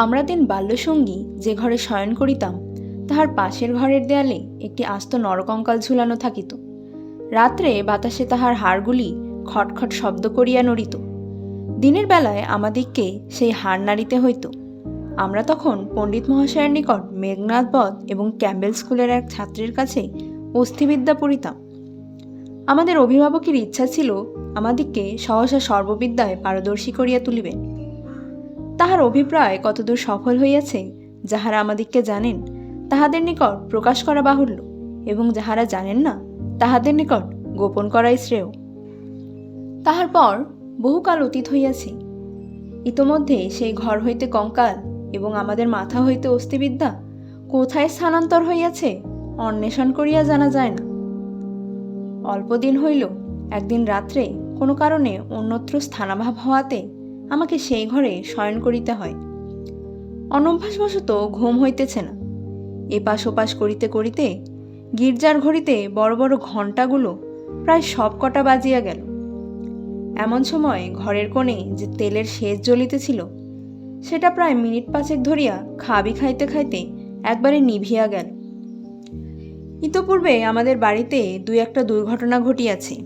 আমরা দিন বাল্যসঙ্গী যে ঘরে শয়ন করিতাম তাহার পাশের ঘরের দেয়ালে একটি আস্ত নরকঙ্কাল ঝুলানো থাকিত। রাত্রে বাতাসে তাহার হাড়গুলি খটখট শব্দ করিয়া নড়িত। দিনের বেলায় আমাদিগকে সেই হাড় নাড়িতে হইত। আমরা তখন পণ্ডিত মহাশয়ের নিকট মেঘনাথ বধ এবং ক্যাম্বেল স্কুলের এক ছাত্রের কাছে অস্থিবিদ্যা পড়িতাম। আমাদের অভিভাবকের ইচ্ছা ছিল আমাদিগকে সহসা সর্ববিদ্যায় পারদর্শী করিয়া তুলিবেন। তাহার অভিপ্রায় কতদূর সফল হইয়াছে যাহারা আমাদিগকে জানেন তাহাদের নিকট প্রকাশ করা বাহুল্য, এবং যাহারা জানেন না তাহাদের নিকট গোপন করাই শ্রেয়। তাহার পর বহুকাল অতীত হইয়াছে। ইতোমধ্যে সেই ঘর হইতে কঙ্কাল এবং আমাদের মাথা হইতে অস্থিবিদ্যা কোথায় স্থানান্তর হইয়াছে অন্বেষণ করিয়া জানা যায় না। অল্পদিন হইল একদিন রাত্রে কোনো কারণে অন্যত্র স্থানাভাব হওয়াতে আমাকে সেই ঘরে শয়ন করিতে হয়। অনভ্যাসবশত ঘুম হইতেছে না। এপাশ ওপাশ করিতে করিতে গির্জার ঘড়িতে বড় বড় ঘণ্টাগুলো প্রায় সব কটা বাজিয়া গেল। এমন সময় ঘরের কোণে যে তেলের শেষ জ্বলিতেছিল সেটা প্রায় মিনিট পাঁচেক ধরিয়া খাবি খাইতে খাইতে একবারে নিভিয়া গেল। ইতপূর্বে আমাদের বাড়িতে দুই একটা দুর্ঘটনা ঘটিয়াছে,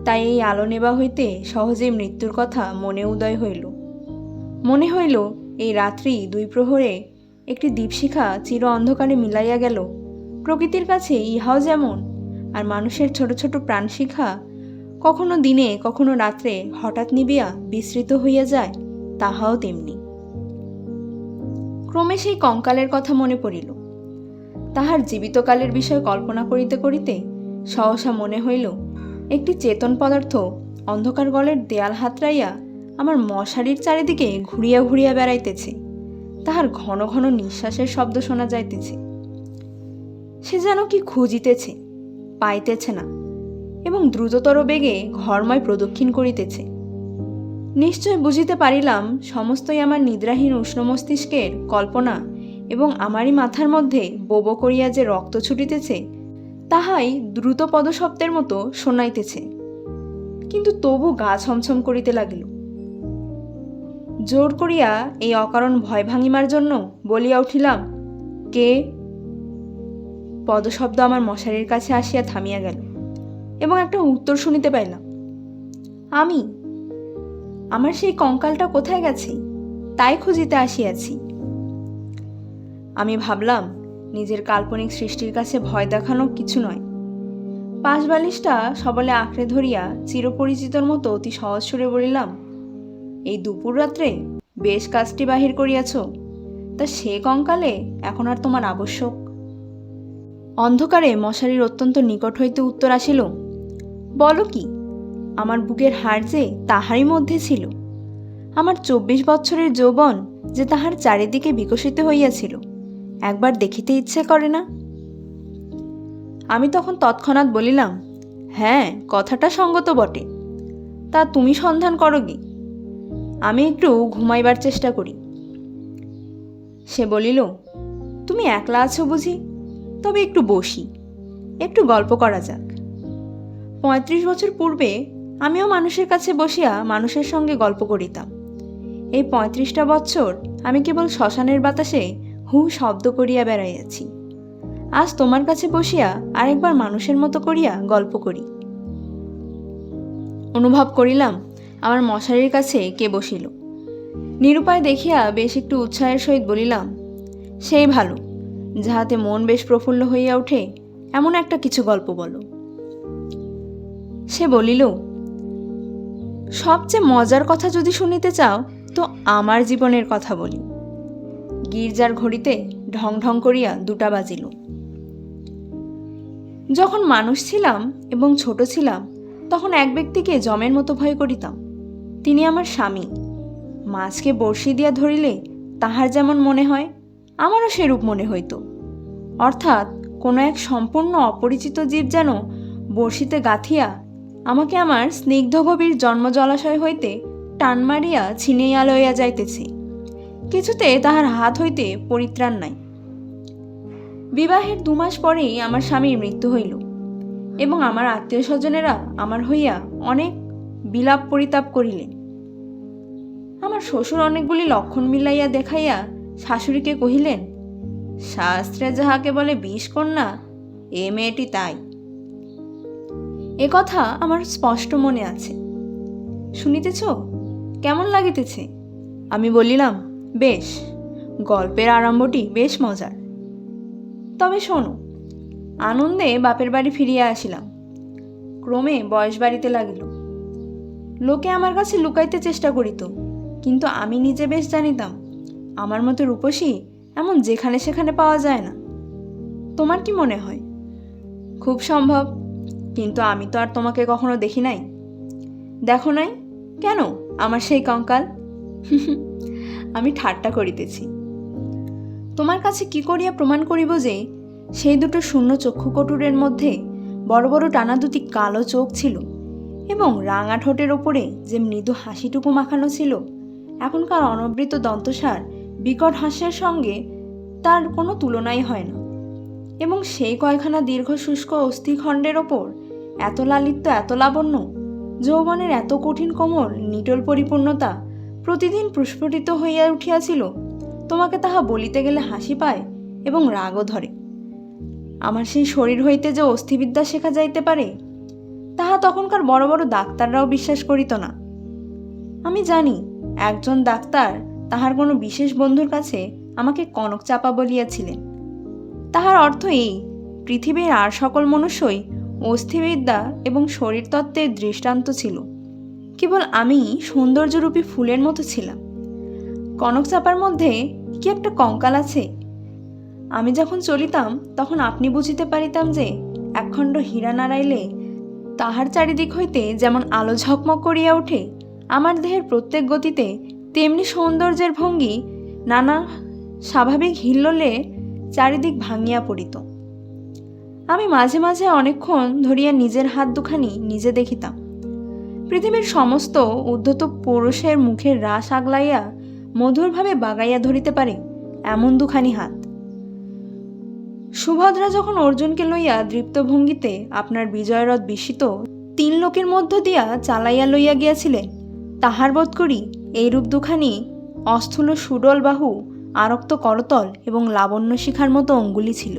তাই এই আলো নেবা হইতে সহজেই মৃত্যুর কথা মনে উদয় হইল। মনে হইল এই রাত্রি দুই প্রহরে একটি দীপশিখা চির অন্ধকারে মিলাইয়া গেল। প্রকৃতির কাছে ইহাও যেমন, আর মানুষের ছোট ছোট প্রাণশিখা কখনো দিনে কখনো রাত্রে হঠাৎ নিবিয়া বিস্মৃত হইয়া যায়, তাহাও তেমনি। ক্রমে সেই কঙ্কালের কথা মনে পড়িল। তাহার জীবিতকালের বিষয় কল্পনা করিতে করিতে সহসা মনে হইল একটি চেতন পদার্থ অন্ধকার গলের দেয়াল হাতড়াইয়া আমার মশারির চারিদিকে ঘুরিয়া ঘুরিয়া বেড়াইতেছে। তাহার ঘন ঘন নিঃশ্বাসের শব্দ শোনা যাইতেছে। সে যেন কি খুঁজিতেছে, পাইতেছে না, এবং দ্রুততর বেগে ঘরময় প্রদক্ষিণ করিতেছে। নিশ্চয় বুঝিতে পারিলাম সমস্তই আমার নিদ্রাহীন উষ্ণ মস্তিষ্কের কল্পনা, এবং আমারই মাথার মধ্যে বোবো করিয়া যে রক্ত ছুটিতেছে তাহাই দ্রুত পদশব্দের মতো শোনাইতেছে। কিন্তু তবু গা ছমছম করিতে লাগিল। জোর করিয়া এই অকারণ ভয় ভাঙিমার জন্য বলিয়া উঠিলাম, কে? পদশব্দ আমার মশারির কাছে আসিয়া থামিয়া গেল, এবং একটা উত্তর শুনিতে পাইলাম, আমি। আমার সেই কঙ্কালটা কোথায় গেছে তাই খুঁজিতে আসিয়াছি। আমি ভাবলাম নিজের কাল্পনিক সৃষ্টির কাছে ভয় দেখানো কিছু নয়। পাশ বালিশটা সবলে আঁকড়ে ধরিয়া চিরপরিচিতর মতো অতি সহজ সুরে বলিলাম, এই দুপুর রাত্রে বেশ কাজটি বাহির করিয়াছ, তা সে কঙ্কালে এখন আর তোমার আবশ্যক? অন্ধকারে মশারির অত্যন্ত নিকট হইতে উত্তর আসিল, বলো কি? আমার বুকের হাড় যে তাহারই মধ্যে ছিল। আমার 24 বৎসরের যৌবন যে তাহার চারিদিকে বিকশিত হইয়াছিল, একবার দেখিতে ইচ্ছে করে না? আমি তখন তৎক্ষণাৎ বলিলাম, হ্যাঁ, কথাটা সঙ্গত বটে। তা তুমি সন্ধান করো গে, আমি একটু ঘুমাইবার চেষ্টা করি। সে বলিল, তুমি একলা আছো বুঝি? তবে একটু বসি, একটু গল্প করা যাক। 35 বছর পূর্বে আমিও মানুষের কাছে বসিয়া মানুষের সঙ্গে গল্প করিতাম। এই 35টা বৎসর আমি কেবল শ্মশানের বাতাসে হু শব্দ করিয়া বেড়াইয়াছি। আজ তোমার কাছে বসিয়া আরেকবার মানুষের মতো করিয়া গল্প করি। অনুভব করিলাম আমার মশারির কাছে কে বসিল। নিরুপায় দেখিয়া বেশ একটু উৎসাহের সহিত বলিলাম, সেই ভালো, যাহাতে মন বেশ প্রফুল্ল হইয়া ওঠে এমন একটা কিছু গল্প বলো। সে বলিল, সবচেয়ে মজার কথা যদি শুনিতে চাও তো আমার জীবনের কথা বলি। গির্জার ঘড়িতে ঢং ঢং করিয়া 2টা বাজিল। যখন মানুষ ছিলাম এবং ছোট ছিলাম তখন এক ব্যক্তিকে জমের মতো ভয় করিতাম। তিনি আমার স্বামী। মাছকে বড়শি দিয়া ধরিলে তাহার যেমন মনে হয় আমারও সেরূপ মনে হইত। অর্থাৎ কোনো এক সম্পূর্ণ অপরিচিত জীব যেন বড়শিতে গাঁথিয়া আমাকে আমার স্নিগ্ধ গভীর জন্ম জলাশয় হইতে টান মারিয়া ছিনাইয়া লইয়া যাইতেছে। কিছুতে তাহার হাত হইতে পরিত্রাণ নাই। বিবাহের 2 মাস পরেই আমার স্বামীর মৃত্যু হইল, এবং আমার আত্মীয় স্বজনেরা আমার হইয়া অনেক বিলাপ পরিতাপ করিলেন। আমার শ্বশুর অনেকগুলি লক্ষণ মিলাইয়া দেখাইয়া শাশুড়িকে কহিলেন, শাস্ত্রে যাহাকে বলে বিষকন্যা, এ মেয়েটি তাই। এ কথা আমার স্পষ্ট মনে আছে। শুনিতেছ কেমন লাগিতেছে? আমি বলিলাম, বেশ, গল্পের আরম্ভটি বেশ মজার। তবে শোনো। আনন্দে বাপের বাড়ি ফিরিয়া আসিলাম। ক্রমে বয়স বাড়িতে লাগিল। লোকে আমার কাছে লুকাইতে চেষ্টা করিত, কিন্তু আমি নিজে বেশ জানিতাম আমার মতো রূপসী এমন যেখানে সেখানে পাওয়া যায় না। তোমার কি মনে হয়? খুব সম্ভব, কিন্তু আমি তো আর তোমাকে কখনো দেখি নাই। দেখো নাই কেন আমার সেই কঙ্কাল? আমি ঠাট্টা করিতেছি। তোমার কাছে কি করিয়া প্রমাণ করিব যে সেই দুটো শূন্য চক্ষুকটুরের মধ্যে বড় বড় টানা দুটি কালো চোখ ছিল, এবং রাঙা ঠোঁটের ওপরে যে মৃদু হাসিটুকু মাখানো ছিল, এখনকার অনবৃত দন্তসার বিকট হাস্যের সঙ্গে তার কোনো তুলনাই হয় না। এবং সেই কয়খানা দীর্ঘ শুষ্ক অস্থিখণ্ডের ওপর এত লালিত্য, এত লাবণ্য, যৌবনের এত কঠিন কোমল নিটোল পরিপূর্ণতা প্রতিদিন প্রস্ফুটিত হইয়া উঠিয়াছিল, তোমাকে তাহা বলিতে গেলে হাসি পায় এবং রাগও ধরে। আমার সেই শরীর হইতে যে অস্থিবিদ্যা শেখা যাইতে পারে, তাহা তখনকার বড় বড় ডাক্তাররাও বিশ্বাস করিত না। আমি জানি একজন ডাক্তার তাহার কোনো বিশেষ বন্ধুর কাছে আমাকে কনক চাপা বলিয়াছিলেন। তাহার অর্থ এই, পৃথিবীর আর সকল মনুষ্যই অস্থিবিদ্যা এবং শরীরতত্ত্বের দৃষ্টান্ত ছিল, কেবল আমি সৌন্দর্যরূপী ফুলের মতো ছিলাম। কনক চাপার মধ্যে কি একটা কঙ্কাল আছে। আমি যখন চলিতাম তখন আপনি বুঝিতে পারিতাম যে একখণ্ড হীরা নাড়াইলে তাহার চারিদিক হইতে যেমন আলো ঝকমক করিয়া ওঠে, আমার দেহের প্রত্যেক গতিতে তেমনি সৌন্দর্যের ভঙ্গি নানা স্বাভাবিক হিল্লোলে চারিদিক ভাঙিয়া পড়িত। আমি মাঝে মাঝে অনেকক্ষণ ধরিয়া নিজের হাত দুখানি নিজে দেখিতাম। পৃথিবীর সমস্ত উদ্ধত পুরুষের মুখের রাস আগলাইয়া মধুরভাবে বাগাইয়া ধরিতে পারে এমন দুখানি হাত। সুভদ্রা যখন অর্জুনকে লইয়া দৃপ্ত ভঙ্গিতে আপনার বিজয়রথ বিস্মিত 3 লোকের মধ্য দিয়া চালাইয়া লইয়া গিয়াছিলেন, তাহার বোধ করি এইরূপ দুখানি অস্থূল সুডল বাহু, আরক্ত করতল এবং লাবণ্য শিখার মতো অঙ্গুলি ছিল।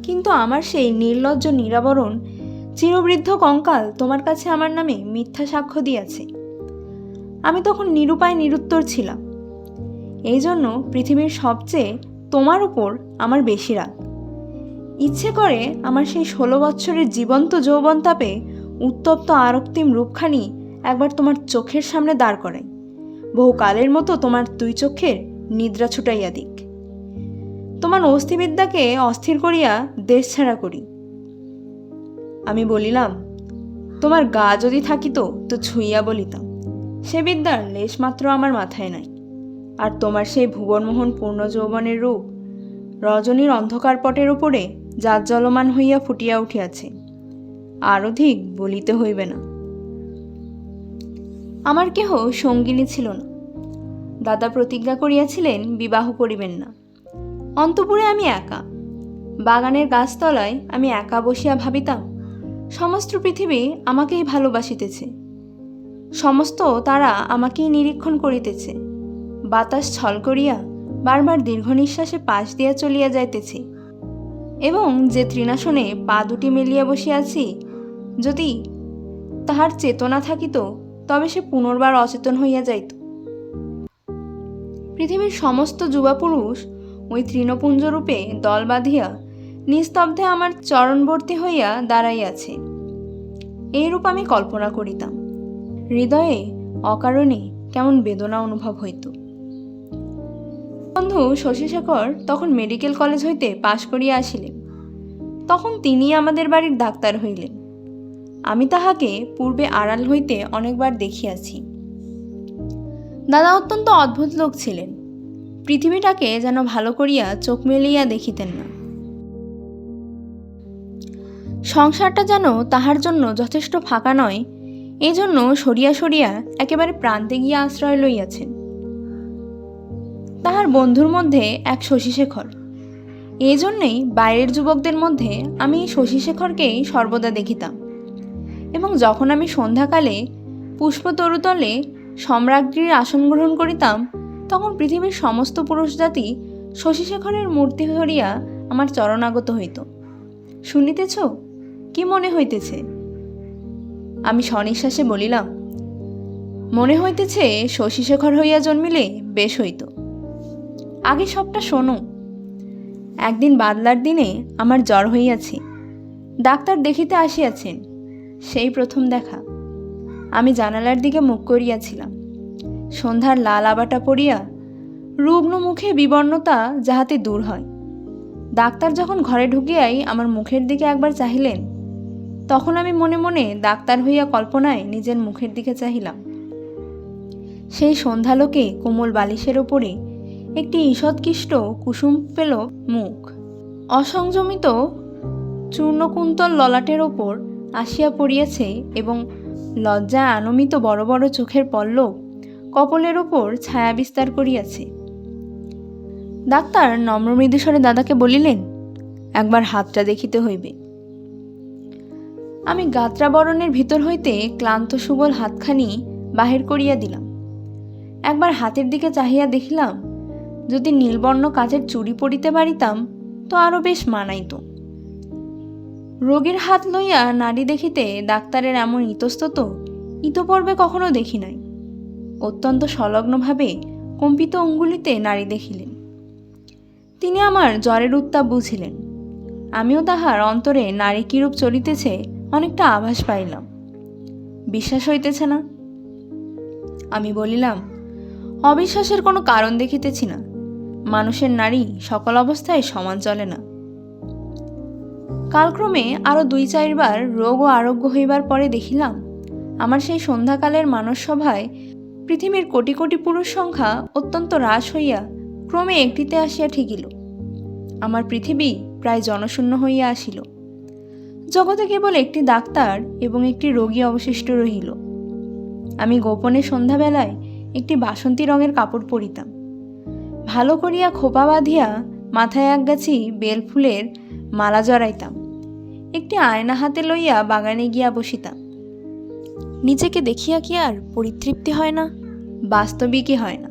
কিন্তু আমার সেই নির্লজ্জ নিরাবরণ চিরবৃদ্ধ কঙ্কাল তোমার কাছে আমার নামে মিথ্যা সাক্ষ্য দিয়াছে। আমি তখন নিরুপায় নিরুত্তর ছিলাম। এই জন্য পৃথিবীর সবচেয়ে তোমার উপর আমার বেশি রাগ। ইচ্ছে করে আমার সেই 16 বৎসরের জীবন্ত যৌবন তাপে উত্তপ্ত আরক্তিম রূপখানি একবার তোমার চোখের সামনে দাঁড় করাই, বহুকালের মতো তোমার 2 চোখের নিদ্রা ছুটাইয়া দিক, তোমার অস্থিবিদ্যাকে অস্থির করিয়া দেশ ছাড়া করি। আমি বলিলাম, তোমার গা যদি থাকিত তো ছুঁইয়া বলিতাম, সে বিদ্যার লেশমাত্র আমার মাথায় নাই। আর তোমার সেই ভুবনমোহন পূর্ণ যৌবনের রূপ রজনীর অন্ধকার পটের ওপরে জাজ্জলমান হইয়া ফুটিয়া উঠিয়াছে, আর অধিক বলিতে হইবে না। আমার কেহ সঙ্গিনী ছিল না। দাদা প্রতিজ্ঞা করিয়াছিলেন বিবাহ করিবেন না। অন্তঃপুরে আমি একা। বাগানের গাছতলায় আমি একা বসিয়া ভাবিতাম, সমস্ত পৃথিবী আমাকেই ভালোবাসিতেছে, সমস্ত তারা আমাকেই নিরীক্ষণ করিতেছে। বাতাস ছল করিয়া বারবার দীর্ঘ নিঃশ্বাসে পাশ দিয়া চলিয়া যাইতেছে, এবং যে তৃণাসনে পা দুটি মেলিয়া বসিয়াছি, যদি তাহার চেতনা থাকিত তবে সে পুনর্বার অচেতন হইয়া যাইত। পৃথিবীর সমস্ত যুবা পুরুষ ওই তৃণপুঞ্জরূপে দল বাঁধিয়া নিস্তব্ধে আমার চরণবর্তী হইয়া দাঁড়াইয়াছে, এইরূপ আমি কল্পনা করিতাম। হৃদয়ে অকারণে কেমন বেদনা অনুভব হইত। বন্ধু শশীশেখর তখন মেডিকেল কলেজ হইতে পাশ করিয়া আসিলেন। তখন তিনি আমাদের বাড়ির ডাক্তার হইলেন। আমি তাহাকে পূর্বে আড়াল হইতে অনেকবার দেখিয়াছি। দাদা অত্যন্ত অদ্ভুত লোক ছিলেন। পৃথিবীটাকে যেন ভালো করিয়া চোখ মেলিয়া দেখিতেন না। সংসারটা যেন তাহার জন্য যথেষ্ট ফাঁকা নয়, এই জন্য সরিয়া সরিয়া একেবারে প্রান্তে গিয়া আশ্রয় লইয়াছেন। তাহার বন্ধুর মধ্যে এক শশীশেখর। এই জন্যেই বাইরের যুবকদের মধ্যে আমি শশীশেখরকেই সর্বদা দেখিতাম, এবং যখন আমি সন্ধ্যাকালে পুষ্পতরুতলে সম্রাজ্ঞীর আসন গ্রহণ করিতাম, তখন পৃথিবীর সমস্ত পুরুষ জাতি শশীশেখরের মূর্তি ধরিয়া আমার চরণাগত হইত। শুনিতেছ, কি মনে হইতেছে? আমি স্বনিশ্বাসে বলিলাম, মনে হইতেছে শশীশেখর হইয়া জন্মিলে বেশ হইত। আগে সবটা শোনো। একদিন বাদলার দিনে আমার জ্বর হইয়াছে, ডাক্তার দেখিতে আসিয়াছেন। সেই প্রথম দেখা। আমি জানালার দিকে মুখ করিয়াছিলাম। সন্ধ্যার লাল আবাটা পড়িয়া রুগ্ন মুখে বিবর্ণতা যাহাতে দূর হয়। ডাক্তার যখন ঘরে ঢুকিয়াই আমার মুখের দিকে একবার চাহিলেন, তখন আমি মনে মনে ডাক্তার হইয়া কল্পনায় নিজের মুখের দিকে চাহিলাম। সেই সন্ধ্যালোকে কোমল বালিশের ওপরে একটি ঈষৎকৃষ্ট কুসুম পেল মুখ, অসংযমিত চূর্ণকুন্তল ললাটের ওপর আসিয়া পড়িয়াছে এবং লজ্জায় আনমিত বড় বড় চোখের পল্লব কপলের ওপর ছায়া বিস্তার করিয়াছে। ডাক্তার নম্র মৃদুস্বরে দাদাকে বলিলেন, একবার হাতটা দেখিতে হইবে। আমি গাত্রাবরণের ভিতর হইতে ক্লান্ত সুবল হাতখানি বাহির করিয়া দিলাম। একবার হাতের দিকে চাহিয়া দেখিলাম, যদি নীলবর্ণ কাচের চুড়ি পরিতে পারিতাম তো আরও বেশ মানাইত। রোগীর হাত লইয়া নাড়ি দেখিতে ডাক্তারের এমন ইতস্তত ইতপূর্বে কখনো দেখি নাই। অত্যন্ত সংলগ্নভাবে কম্পিত অঙ্গুলিতে নাড়ি দেখিলেন। তিনি আমার জ্বরের উত্তাপ বুঝিলেন। আমিও তাহার অন্তরে নারী কিরূপ চলিতেছে অনেকটা আভাস পাইলাম। বিশ্বাস হইতেছে না? আমি বলিলাম, অবিশ্বাসের কোনো কারণ দেখিতেছি না। মানুষের নারী সকল অবস্থায় সমান চলে না। কালক্রমে আরও ২-৪ বার রোগ ও আরোগ্য হইবার পরে দেখিলাম, আমার সেই সন্ধ্যাকালের মানসসভায় পৃথিবীর কোটি কোটি পুরুষ সংখ্যা অত্যন্ত হ্রাস হইয়া ক্রমে একটিতে আসিয়া ঠেকিল। আমার পৃথিবী প্রায় জনশূন্য হইয়া আসিল। জগতে কেবল একটি ডাক্তার এবং একটি রোগী অবশিষ্ট রহিল। আমি গোপনে সন্ধ্যাবেলায় একটি বাসন্তী রঙের কাপড় পরিতাম। ভালো করিয়া খোপা বাঁধিয়া মাথায় একগাছি বেলফুলের মালা জড়াইতাম। একটি আয়না হাতে লইয়া বাগানে গিয়া বসিতাম। নিজেকে দেখিয়া কি আর পরিতৃপ্তি হয় না? বাস্তবিকই হয় না।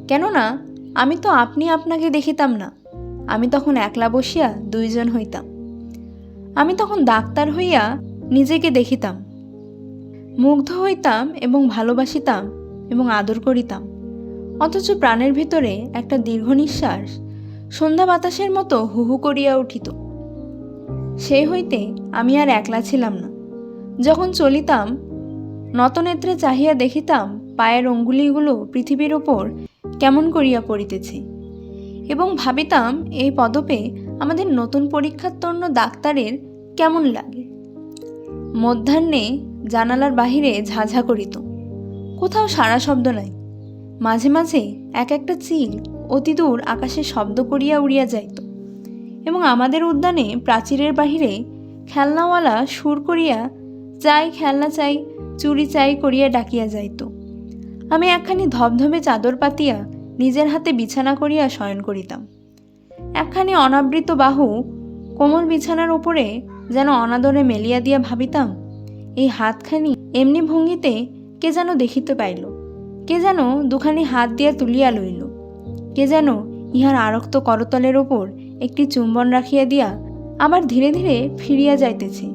কেননা আমি তো আপনি আপনাকে দেখিতাম না। আমি তখন একলা বসিয়া ২ জন হইতাম। আমি তখন ডাক্তার হইয়া নিজেকে দেখিতাম, মুগ্ধ হইতাম এবং ভালোবাসিতাম এবং আদর করিতাম। অথচ প্রাণের ভিতরে একটা দীর্ঘ নিঃশ্বাস সন্ধ্যা বাতাসের মতো হুহু করিয়া উঠিত। সেই হইতে আমি আর একলা ছিলাম না। যখন চলিতাম, নতনেত্রে চাহিয়া দেখিতাম পায়ের অঙ্গুলিগুলো পৃথিবীর ওপর কেমন করিয়া পড়িতেছে, এবং ভাবিতাম এই পদপে আমাদের নতুন পরীক্ষাতন্ন ডাক্তারের কেমন লাগে। মধ্যাহ্নে জানালার বাহিরে ঝাঝা করিত, কোথাও সারা শব্দ নাই। মাঝে মাঝে এক একটা চিল অতি দূর আকাশে শব্দ করিয়া উড়িয়া যাইত, এবং আমাদের উদ্যানে প্রাচীরের বাহিরে খেলনাওয়ালা সুর করিয়া চাই খেলনা চাই, চুরি চাই করিয়া ডাকিয়া যাইত। আমি একখানি ধবধবে চাদর পাতিয়া নিজের হাতে বিছানা করিয়া শয়ন করিতাম। একখানি অনাবৃত বাহু কোমল বিছানার উপরে যেন অনাদরে মেলিয়া দিয়া ভাবিতাম, এই হাতখানি এমনি ভঙ্গিতে কে যেন দেখিতে পাইল, কে যেন দুখানি হাত দিয়া তুলিয়া লইল, কে যেন ইহার আরক্ত করতলের ওপর একটি চুম্বন রাখিয়া দিয়া আবার ধীরে ধীরে ফিরিয়া যাইতেছে।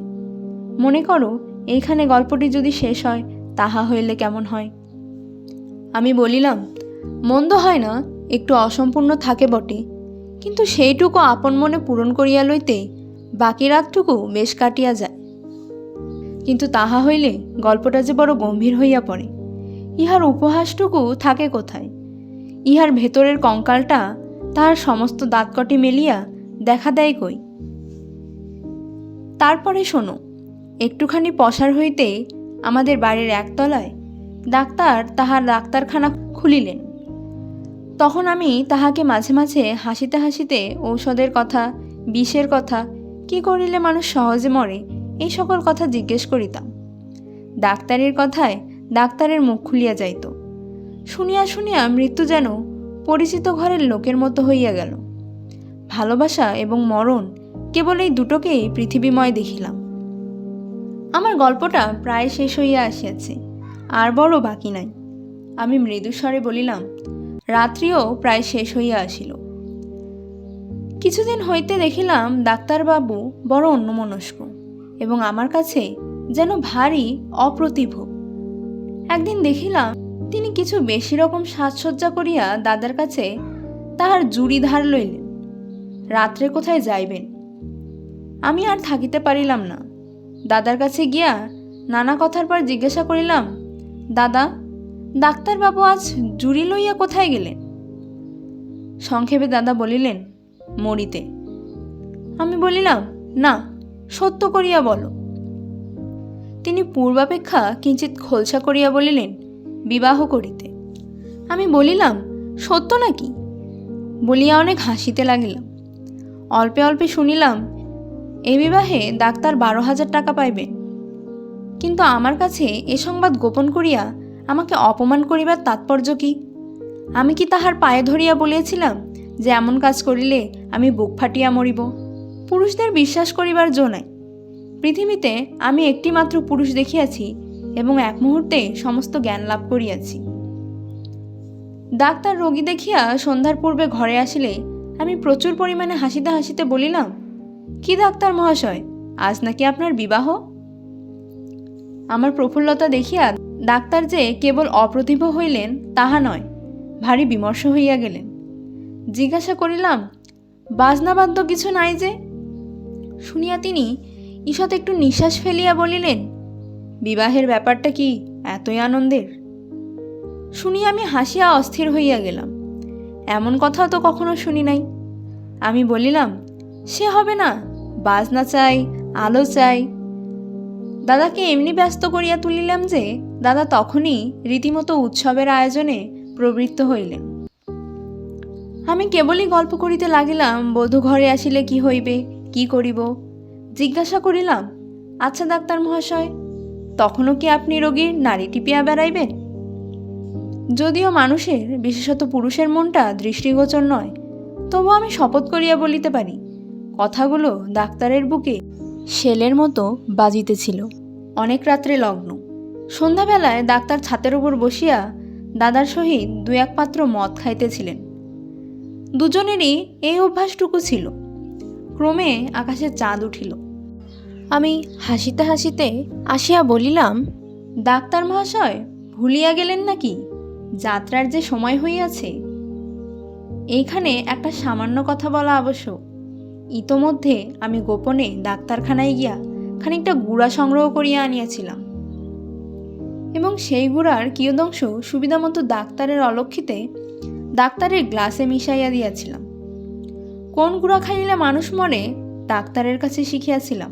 মনে করো, এইখানে গল্পটি যদি শেষ হয়, তাহা হইলে কেমন হয়? আমি বলিলাম, মন্দ হয় না, একটু অসম্পূর্ণ থাকে বটে, কিন্তু সেইটুকু আপন মনে পূরণ করিয়া লইতে বাকি রাতটুকু বেশ কাটিয়া যায়। কিন্তু তাহা হইলে গল্পটা যে বড় গম্ভীর হইয়া পড়ে। ইহার উপহাসটুকু থাকে কোথায়? ইহার ভেতরের কঙ্কালটা তাহার সমস্ত দাঁতকটি মেলিয়া দেখা দেয় কই? তারপরে শোনো, একটুখানি পসার হইতে আমাদের বাড়ির একতলায় ডাক্তার তাহার ডাক্তারখানা খুলিলেন। তখন আমি তাহাকে মাঝে মাঝে হাসিতে হাসিতে ঔষধের কথা, বিষের কথা, কি করিলে মানুষ সহজে মরে, এই সকল কথা জিজ্ঞেস করিতাম। ডাক্তারের কথায় ডাক্তারের মুখ খুলিয়া যাইত। শুনিয়া শুনিয়া মৃত্যু যেন পরিচিত ঘরের লোকের মতো হইয়া গেল। ভালোবাসা এবং মরণ, কেবল এই দুটোকেই পৃথিবীময় দেখিলাম। আমার গল্পটা প্রায় শেষ হইয়া আসিয়াছে, আর বড় বাকি নাই। আমি মৃদুস্বরে বলিলাম, রাত্রিও প্রায় শেষ হইয়া আসিল। কিছুদিন হইতে দেখিলাম ডাক্তারবাবু বড় অন্যমনস্ক এবং আমার কাছে যেন ভারী অপ্রতিভ। একদিন দেখিলাম তিনি কিছু বেশি রকম সাজসজ্জা করিয়া দাদার কাছে তাহার জুড়ি ধার লইলেন, রাত্রে কোথায় যাইবেন। আমি আর থাকিতে পারিলাম না, দাদার কাছে গিয়া নানা কথার পর জিজ্ঞাসা করিলাম, দাদা, ডাক্তারবাবু আজ জুড়ি লইয়া কোথায় গেলেন? সংক্ষেপে দাদা বলিলেন, মরিতে। আমি বলিলাম, না, সত্য করিয়া বলো। তিনি পূর্বাপেক্ষা কিঞ্চিৎ খোলসা করিয়া বলিলেন, বিবাহ করিতে। আমি বলিলাম, সত্য নাকি? বলিয়া অনেক হাসিতে লাগিলাম। অল্পে অল্পে শুনিলাম এই বিবাহে ডাক্তার 12,000 টাকা পাইবেন। কিন্তু আমার কাছে এ সংবাদ গোপন করিয়া আমাকে অপমান করিবার তাৎপর্য কি? আমি কি তাহার পায়ে ধরিয়া বলিয়াছিলাম যে এমন কাজ করিলে আমি বুক ফাটিয়া মরিব? পুরুষদের বিশ্বাস করিবার জো নাই। পৃথিবীতে আমি একটি মাত্র পুরুষ দেখিয়াছি এবং এক মুহূর্তে সমস্ত জ্ঞান লাভ করিয়াছি। ডাক্তার রোগী দেখিয়া সন্ধ্যার পূর্বে ঘরে আসিলে আমি প্রচুর পরিমাণে হাসিতে হাসিতে বলিলাম, কি ডাক্তার মহাশয়, আজ নাকি আপনার বিবাহ? আমার প্রফুল্লতা দেখিয়া ডাক্তার যে কেবল অপ্রতিভ হইলেন তাহা নয়, ভারী বিমর্ষ হইয়া গেলেন। জিজ্ঞাসা করিলাম, বাজনাবাদ্য কিছু নাই যে? শুনিয়া তিনি ঈষৎ একটু নিঃশ্বাস ফেলিয়া বলিলেন, বিবাহের ব্যাপারটা কি এতই আনন্দের? শুনিয়া আমি হাসিয়া অস্থির হইয়া গেলাম। এমন কথাও তো কখনো শুনি নাই। আমি বলিলাম, সে হবে না, বাজনা চাই, আলো চাই। দাদাকে এমনি ব্যস্ত করিয়া তুলিলাম যে দাদা তখনই রীতিমতো উৎসবের আয়োজনে প্রবৃত্ত হইলেন। আমি কেবলই গল্প করিতে লাগিলাম, বধূ ঘরে আসিলে কি হইবে, কি করিব। জিজ্ঞাসা করিলাম, আচ্ছা ডাক্তার মহাশয়, তখনও কি আপনি রোগীর নাড়ি টিপিয়া বেড়াইবেন? যদিও মানুষের, বিশেষত পুরুষের মনটা দৃষ্টিগোচর নয়, তবু আমি শপথ করিয়া বলিতে পারি, কথাগুলো ডাক্তারের বুকে শেলের মতো বাজিতেছিল। অনেক রাত্রে লগ্ন। সন্ধ্যাবেলায় ডাক্তার ছাতের উপর বসিয়া দাদার সহিত 2-1 পাত্র মদ খাইতেছিলেন। দুজনেরই এই অভ্যাসটুকু ছিল। ক্রমে আকাশে চাঁদ উঠিল। আমি হাসিতে হাসিতে আসিয়া বলিলাম, ডাক্তার মহাশয়, ভুলিয়া গেলেন নাকি যাত্রার যে সময় হইয়াছে? এইখানে একটা সামান্য কথা বলা আবশ্যক। ইতোমধ্যে আমি গোপনে ডাক্তারখানায় গিয়া খানিকটা গুড়া সংগ্রহ করিয়া আনিয়াছিলাম এবং সেই গুড়ার কিয়দংশ সুবিধামতো ডাক্তারের অলক্ষিতে ডাক্তারের গ্লাসে মিশাইয়া দিয়াছিলাম। কোন গুড়া খাইলে মানুষ মরে ডাক্তারের কাছে শিখিয়াছিলাম।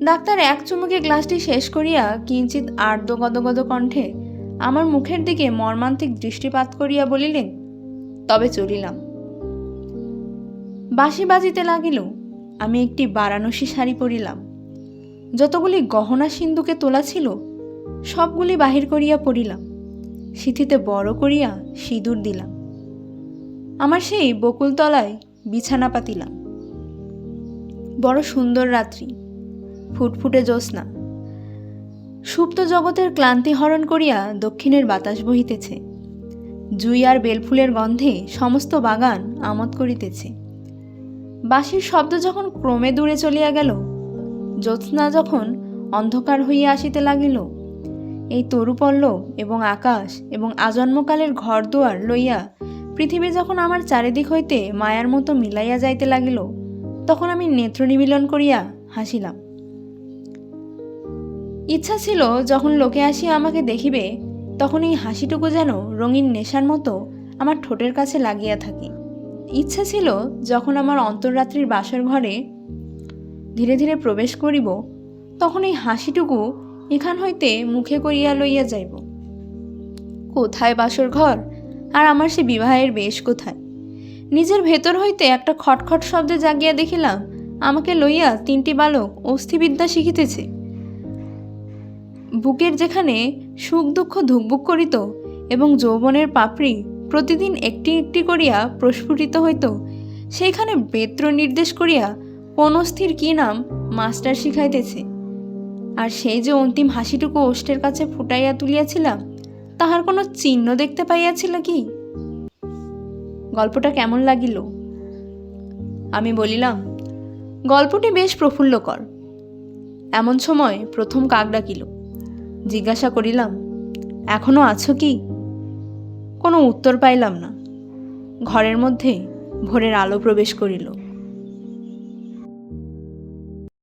ডাক্তার এক চুমুকে গ্লাসটি শেষ করিয়া কিঞ্চিৎ আর্দ্র গদগদ কণ্ঠে আমার মুখের দিকে মর্মান্তিক দৃষ্টিপাত করিয়া বলিলেন, তবে চলিলাম। বাঁশি বাজিতে লাগিল। আমি একটি বারাণসী শাড়ি পরিলাম। যতগুলি গহনা সিন্ধুকে তোলা ছিল সবগুলি বাহির করিয়া পরিলাম। সিঁথিতে বড় করিয়া সিঁদুর দিলাম। আমার সেই বকুলতলায় বিছানা পাতিলাম। বড় সুন্দর রাত্রি, ফুটফুটে জ্যোৎস্না। সুপ্ত জগতের ক্লান্তি হরণ করিয়া দক্ষিণের বাতাস বহিতেছে। জুই আর বেলফুলের গন্ধে সমস্ত বাগান আমোদ করিতেছে। বাঁশির শব্দ যখন ক্রমে দূরে চলিয়া গেল, জ্যোৎস্না যখন অন্ধকার হইয়া আসিতে লাগিল, এই তরুপল্লব এবং আকাশ এবং আজন্মকালের ঘরদুয়ার লইয়া পৃথিবী যখন আমার চারিদিক হইতে মায়ার মতো মিলাইয়া যাইতে লাগিল, তখন আমি নেত্র নিমীলন করিয়া হাসিলাম। ইচ্ছা ছিল যখন লোকে আসিয়া আমাকে দেখিবে, তখন এই হাসিটুকু যেন রঙিন নেশার মতো আমার ঠোঁটের কাছে লাগিয়া থাকে। ইচ্ছা ছিল যখন আমার অন্তর্রাত্রির বাসর ঘরে ধীরে ধীরে প্রবেশ করিব, তখন এই হাসিটুকু এখান হইতে মুখে করিয়া লইয়া যাইব। কোথায় বাসর ঘর, আর আমার সে বিবাহের বেশ কোথায়? নিজের ভেতর হইতে একটা খটখট শব্দে জাগিয়া দেখিলাম আমাকে লইয়া 3টি বালক অস্থিবিদ্যা শিখিতেছে। বুকের যেখানে সুখ দুঃখ ধুকবুক করিত এবং যৌবনের পাপড়ি প্রতিদিন একটি একটি করিয়া প্রস্ফুটিত হইত, সেইখানে বেত্র নির্দেশ করিয়া কোন অস্থির কি নাম মাস্টার শিখাইতেছে। আর সেই যে অন্তিম হাসিটুকু ওষ্ঠের কাছে ফুটাইয়া তুলিয়াছিলাম, তাহার কোনো চিহ্ন দেখতে পাইয়াছিল কি? গল্পটা কেমন লাগিল? আমি বলিলাম, গল্পটি বেশ প্রফুল্লকর। এমন সময় প্রথম কাক ডাকিল। জিজ্ঞাসা করিলাম, এখনো আছো কি? কোনো উত্তর পাইলাম না। ঘরের মধ্যে ভোরের আলো প্রবেশ করিল।